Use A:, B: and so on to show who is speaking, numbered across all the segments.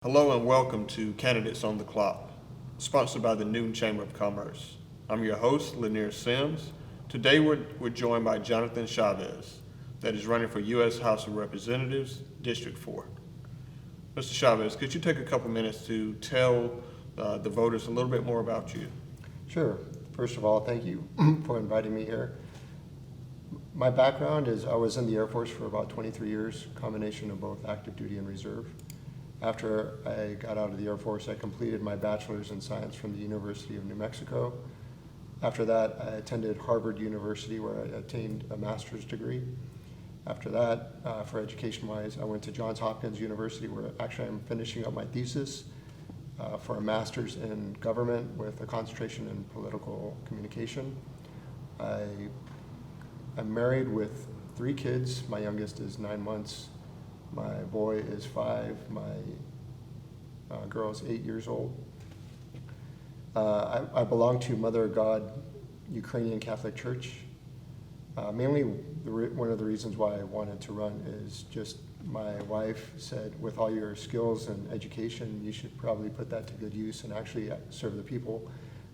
A: Hello and welcome to Candidates on the Clock, sponsored by the Newton Chamber of Commerce. I'm your host, Lanier Sims. Today we're joined by Jonathan Chavez, that is running for U.S. House of Representatives, District 4. Mr. Chavez, could you take a couple minutes to tell the voters a little bit more about you?
B: Sure. First of all, thank you for inviting me here. My background is I was in the Air Force for about 23 years, combination of both active duty and reserve. After I got out of the Air Force, I completed my bachelor's in science from the University of New Mexico. After that, I attended Harvard University where I attained a master's degree. After that, for education-wise, I went to Johns Hopkins University where actually I'm finishing up my thesis for a master's in government with a concentration in political communication. I'm married with 3 kids. My youngest is 9 months. My boy is 5. My girl is 8 years old. I belong to Mother of God Ukrainian Catholic Church. Mainly, one of the reasons why I wanted to run is just my wife said, with all your skills and education, you should probably put that to good use and actually serve the people.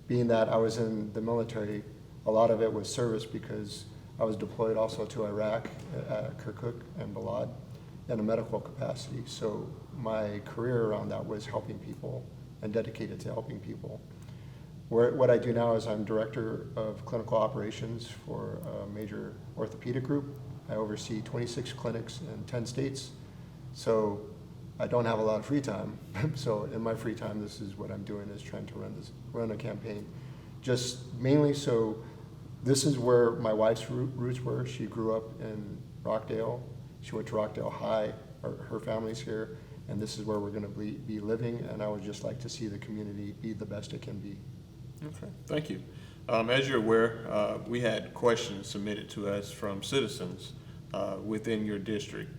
B: Being that I was in the military, a lot of it was service because I was deployed also to Iraq at Kirkuk and Balad in a medical capacity. So my career around that was helping people and dedicated to helping people. What I do now is I'm director of clinical operations for a major orthopedic group. I oversee 26 clinics in 10 states. So I don't have a lot of free time. So in my free time, this is what I'm doing, is trying to run a campaign. Just mainly so this is where my wife's roots were. She grew up in Rockdale. She went to Rockdale High, her family's here, and this is where we're going to be living, and I would just like to see the community be the best it can be.
A: Okay, thank you. As you're aware, we had questions submitted to us from citizens within your district.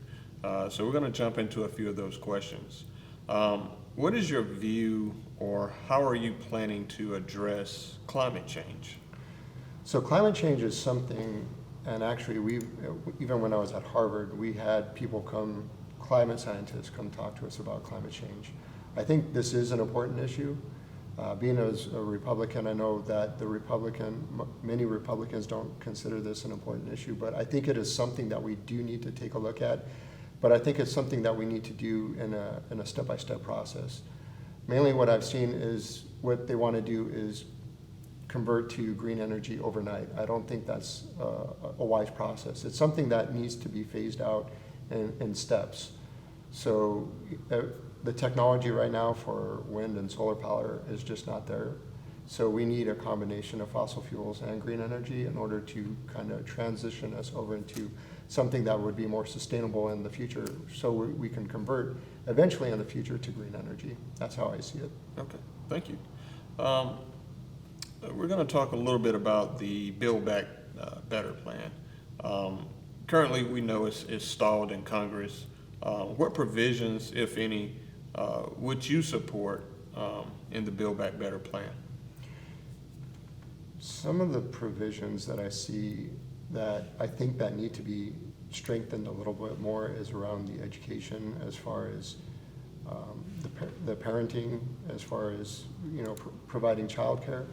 A: So we're going to jump into a few of those questions. What is your view, or how are you planning to address climate change?
B: So climate change is something, and actually even when I was at Harvard, we had people climate scientists come talk to us about climate change. I think this is an important issue. Being as a Republican, I know that many Republicans don't consider this an important issue, but I think it is something that we do need to take a look at. But I think it's something that we need to do in a step-by-step process. Mainly what I've seen is what they want to do is convert to green energy overnight. I don't think that's a wise process. It's something that needs to be phased out in steps. So the technology right now for wind and solar power is just not there. So we need a combination of fossil fuels and green energy in order to kind of transition us over into something that would be more sustainable in the future, so we can convert eventually in the future to green energy. That's how I see it.
A: Okay, thank you. We're going to talk a little bit about the Build Back Better plan. Currently, we know it's stalled in Congress. What provisions, if any, would you support in the Build Back Better plan?
B: Some of the provisions that I see that I think that need to be strengthened a little bit more is around the education, as far as the parenting, as far as providing childcare.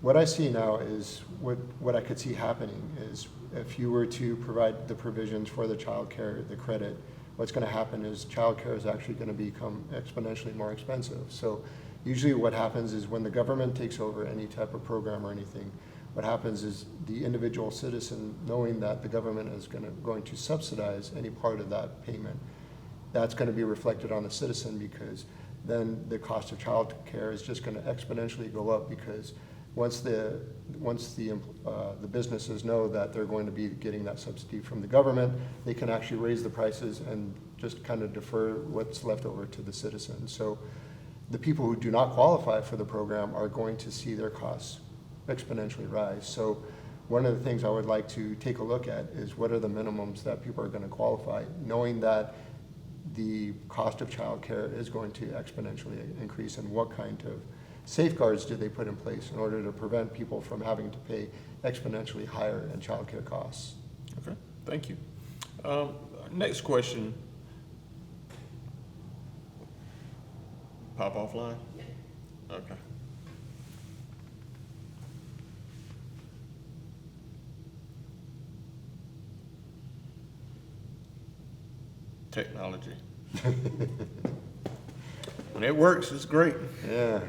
B: What I see now is what I could see happening is if you were to provide the provisions for the child care, the credit, what's going to happen is child care is actually going to become exponentially more expensive. So usually what happens is when the government takes over any type of program or anything, what happens is the individual citizen, knowing that the government is going to subsidize any part of that payment, that's going to be reflected on the citizen, because then the cost of child care is just going to exponentially go up, because once the businesses know that they're going to be getting that subsidy from the government, they can actually raise the prices and just kind of defer what's left over to the citizen. So the people who do not qualify for the program are going to see their costs exponentially rise. So one of the things I would like to take a look at is what are the minimums that people are going to qualify, knowing that the cost of child care is going to exponentially increase, and what kind of safeguards do they put in place in order to prevent people from having to pay exponentially higher in child care costs.
A: Okay, thank you. Next question. Pop offline? Okay. Technology. When it works, it's great.
B: Yeah.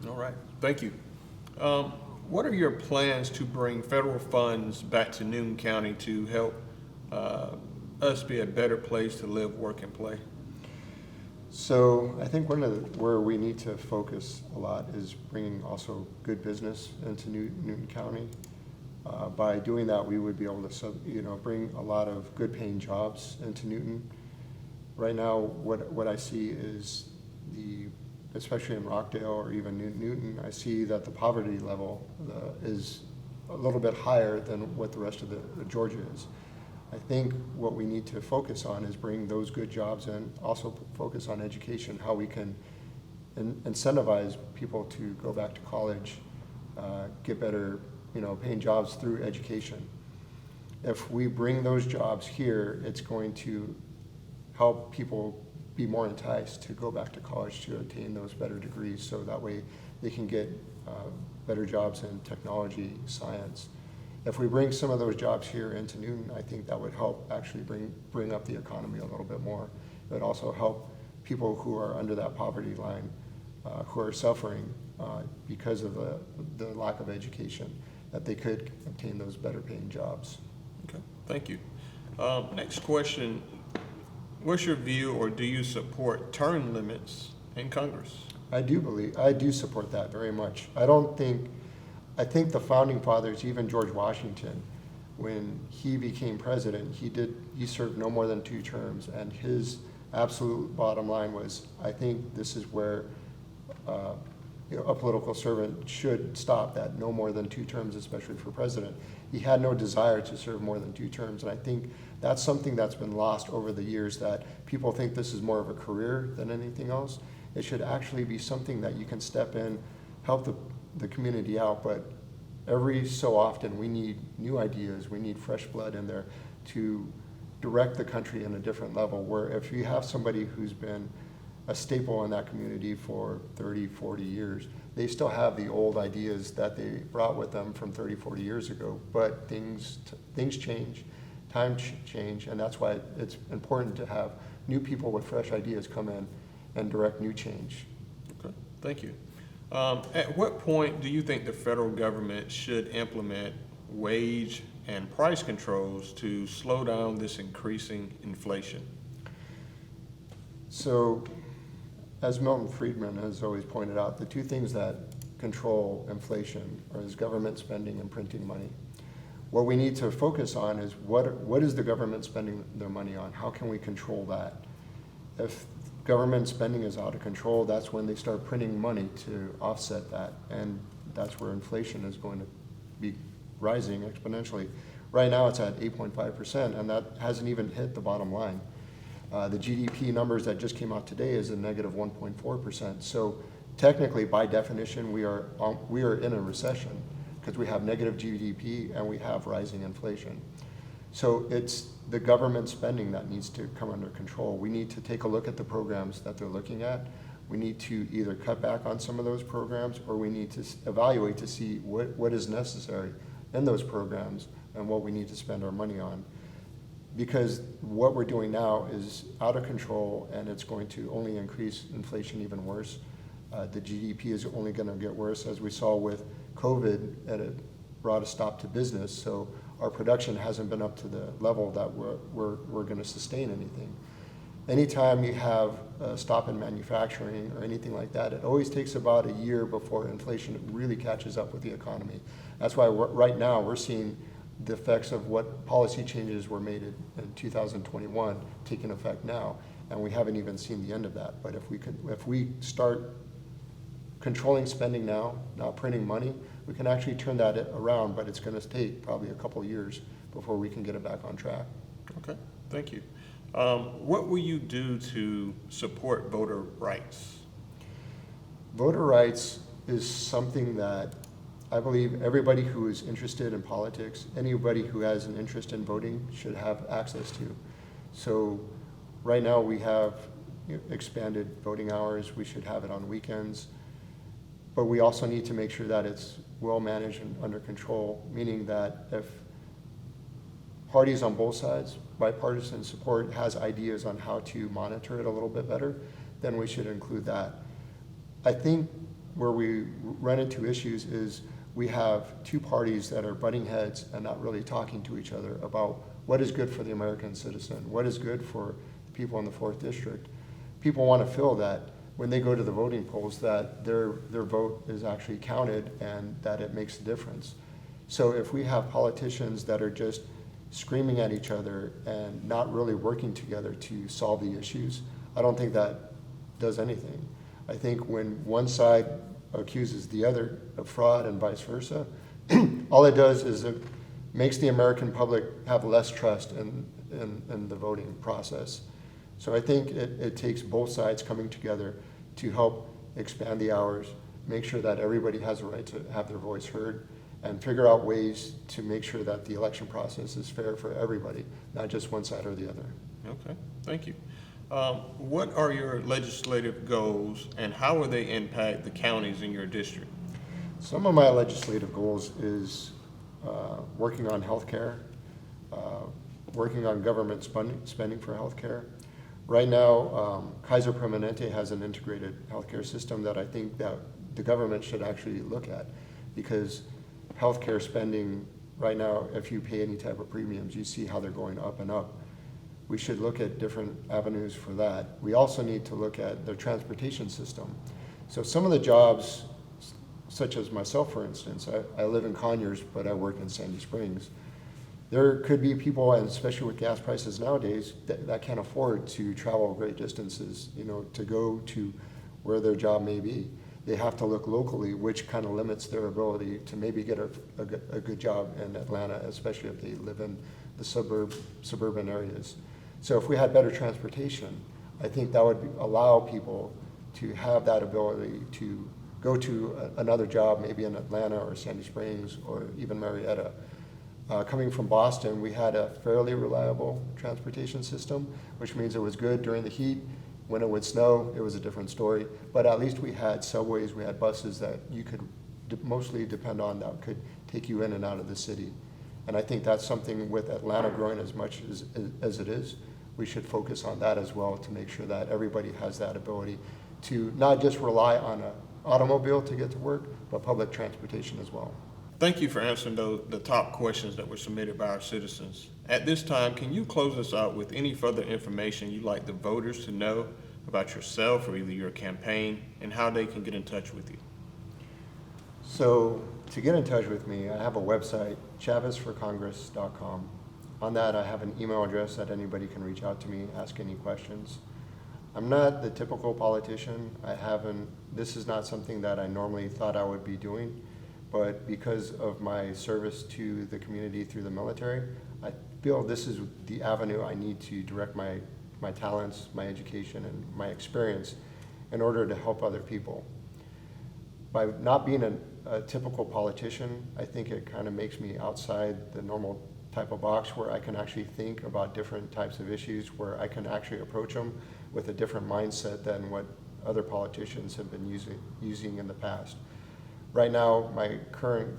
A: All right, thank you. What are your plans to bring federal funds back to Newton County to help us be a better place to live, work, and play?
B: So I think where we need to focus a lot is bringing also good business into Newton County. By doing that, we would be able to bring a lot of good paying jobs into Newton. Right now, what I see is especially in Rockdale or even Newton, I see that the poverty level is a little bit higher than what the rest of the Georgia is. I think what we need to focus on is bring those good jobs in, also focus on education, how we can incentivize people to go back to college, get better, paying jobs through education. If we bring those jobs here, it's going to help people be more enticed to go back to college to attain those better degrees, so that way they can get better jobs in technology, science. If we bring some of those jobs here into Newton, I think that would help actually bring up the economy a little bit more. It would also help people who are under that poverty line, who are suffering because of the lack of education, that they could obtain those better paying jobs.
A: Okay, thank you. Next question. What's your view, or do you support term limits in Congress?
B: I do support that very much. I think the founding fathers, even George Washington, when he became president, he served no more than 2 terms, and his absolute bottom line was, I think this is where a political servant should stop, that no more than 2 terms, especially for president. He had no desire to serve more than 2 terms, and I think that's something that's been lost over the years, that people think this is more of a career than anything else. It should actually be something that you can step in, help the community out, but every so often we need new ideas, we need fresh blood in there to direct the country in a different level, where if you have somebody who's been a staple in that community for 30, 40 years, they still have the old ideas that they brought with them from 30, 40 years ago, but things change, times change, and that's why it's important to have new people with fresh ideas come in and direct new change.
A: Okay, thank you. At what point do you think the federal government should implement wage and price controls to slow down this increasing inflation?
B: So, as Milton Friedman has always pointed out, the 2 things that control inflation is government spending and printing money. What we need to focus on is what is the government spending their money on? How can we control that? If government spending is out of control, that's when they start printing money to offset that, and that's where inflation is going to be rising exponentially. Right now it's at 8.5%, and that hasn't even hit the bottom line. The GDP numbers that just came out today is a negative 1.4%. So technically, by definition, we are in a recession, because we have negative GDP and we have rising inflation. So it's the government spending that needs to come under control. We need to take a look at the programs that they're looking at. We need to either cut back on some of those programs, or we need to evaluate to see what is necessary in those programs and what we need to spend our money on. Because what we're doing now is out of control, and it's going to only increase inflation even worse. The GDP is only going to get worse, as we saw with COVID, and it brought a stop to business. So our production hasn't been up to the level that we're going to sustain anything. Anytime you have a stop in manufacturing or anything like that, it always takes about a year before inflation really catches up with the economy. That's why right now we're seeing the effects of what policy changes were made in 2021 taking effect now, and we haven't even seen the end of that. But if we start controlling spending now, not printing money, we can actually turn that around, but it's going to take probably a couple years before we can get it back on track.
A: Okay, thank you. What will you do to support voter rights?
B: Voter rights is something that I believe everybody who is interested in politics, anybody who has an interest in voting, should have access to. So Right now, we have expanded voting hours. We should have it on weekends. But we also need to make sure that it's well managed and under control, meaning that if parties on both sides, bipartisan support, has ideas on how to monitor it a little bit better, then we should include that. I think where we run into issues is we have two parties that are butting heads and not really talking to each other about what is good for the American citizen, what is good for the people in the 4th District. People want to feel that when they go to the voting polls that their vote is actually counted and that it makes a difference. So if we have politicians that are just screaming at each other and not really working together to solve the issues, I don't think that does anything. I think when one side accuses the other of fraud and vice versa, all it does is it makes the American public have less trust in the voting process. So I think it takes both sides coming together to help expand the hours, make sure that everybody has a right to have their voice heard, and figure out ways to make sure that the election process is fair for everybody, not just one side or the other.
A: Okay, thank you. What are your legislative goals and how will they impact the counties in your district?
B: Some of my legislative goals is working on healthcare, working on government spending for healthcare. Right now, Kaiser Permanente has an integrated healthcare system that I think that the government should actually look at, because healthcare spending right now, if you pay any type of premiums, you see how they're going up and up. We should look at different avenues for that. We also need to look at the transportation system. So some of the jobs, such as myself, for instance, I live in Conyers, but I work in Sandy Springs. There could be people, and especially with gas prices nowadays, that can't afford to travel great distances, to go to where their job may be. They have to look locally, which kind of limits their ability to maybe get a good job in Atlanta, especially if they live in the suburban areas. So if we had better transportation, I think that would allow people to have that ability to go to another job, maybe in Atlanta or Sandy Springs or even Marietta. Coming from Boston, we had a fairly reliable transportation system, which means it was good during the heat. When it would snow, it was a different story. But at least we had subways, we had buses that you could mostly depend on that could take you in and out of the city. And I think that's something with Atlanta growing as much as it is, we should focus on that as well to make sure that everybody has that ability to not just rely on an automobile to get to work, but public transportation as well.
A: Thank you for answering the top questions that were submitted by our citizens. At this time, can you close us out with any further information you'd like the voters to know about yourself or either your campaign and how they can get in touch with you?
B: So to get in touch with me, I have a website, chavezforcongress.com. On that, I have an email address that anybody can reach out to me, ask any questions. I'm not the typical politician. This is not something that I normally thought I would be doing, but because of my service to the community through the military, I feel this is the avenue I need to direct my talents, my education, and my experience in order to help other people. By not being a typical politician, I think it kind of makes me outside the normal type of box where I can actually think about different types of issues, where I can actually approach them with a different mindset than what other politicians have been using in the past. Right now, my current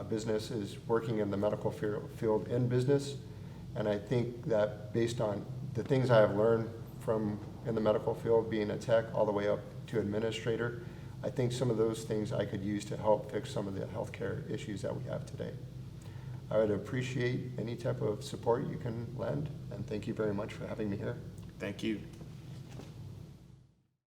B: business is working in the medical field in business, and I think that based on the things I have learned from in the medical field, being a tech all the way up to administrator, I think some of those things I could use to help fix some of the healthcare issues that we have today. I would appreciate any type of support you can lend, and thank you very much for having me here.
A: Thank you.